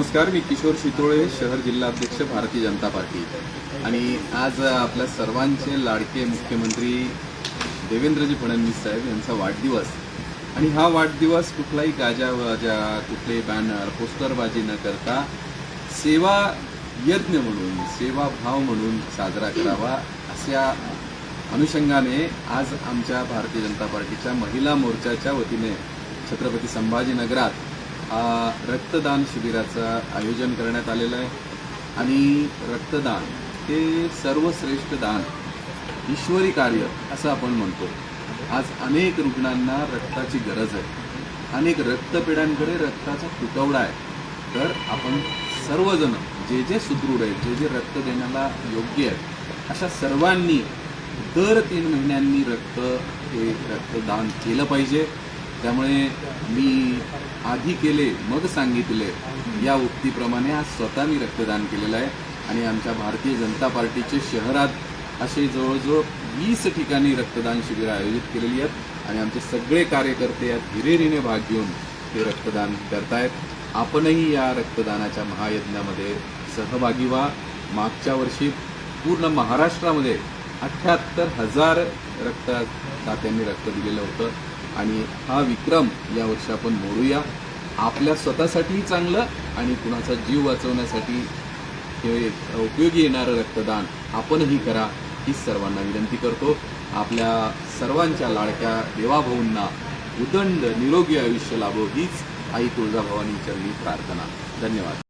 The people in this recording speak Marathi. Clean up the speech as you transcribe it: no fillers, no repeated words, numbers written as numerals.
नमस्कार, मी किशोर शितोळे, शहर जिल्हाध्यक्ष भारतीय जनता पार्टी। आणि आज आपल्या सर्वांचे लाडके मुख्यमंत्री देवेंद्रजी फडणवीस साहेब यांचा वाढदिवस। आणि हा वाढदिवस कुठलाही गाजावाजा, कुठलेही बॅनर, पोस्टरबाजी न करता सेवा यज्ञ म्हणून, सेवाभाव म्हणून साजरा करावा, अशा अनुषंगाने आज आमच्या भारतीय जनता पार्टीच्या महिला मोर्चाच्या वतीने छत्रपती संभाजीनगरात रक्तदान शिबिराचं आयोजन करण्यात आलेलं आहे। आणि रक्तदान हे सर्वश्रेष्ठ दान, ईश्वरी कार्य असं आपण म्हणतो। आज अनेक रुग्णांना रक्ताची गरज आहे, अनेक रक्तपेढ्यांकडे रक्ताचा तुटवडा आहे। तर आपण सर्वजण जे जे सुदृढ आहेत, जे जे रक्त देण्याला योग्य आहेत, अशा सर्वांनी दर 3 महिन्यांनी हे रक्तदान केलं पाहिजे। त्यामुळे मी आधी केले मग सांगितले या उक्तीप्रमाणे आज स्वतः मी रक्तदान केलेलं आहे। आणि आमच्या भारतीय जनता पार्टीचे शहरात असे जवळजवळ 20 ठिकाणी रक्तदान शिबिरं आयोजित केलेली आहेत आणि आमचे सगळे कार्यकर्ते यात हिरिरीने भाग घेऊन हे रक्तदान करतायत। आपणही या रक्तदानाच्या महायज्ञामध्ये सहभागी व्हा। मागच्या वर्षी पूर्ण महाराष्ट्रामध्ये 78,000 रक्तदात्यांनी रक्त दिलेलं होतं आणि हा विक्रम यावर्षी आपण मोडूया। आपल्या स्वतःसाठीही चांगलं आणि कुणाचा जीव वाचवण्यासाठी हे उपयोगी येणारं रक्तदान आपणही करा, हीच सर्वांना विनंती करतो। आपल्या सर्वांच्या लाडक्या देवाभाऊंना उदंड निरोगी आयुष्य लाभो, हीच आई तुळजाभवानी चरणी प्रार्थना। धन्यवाद।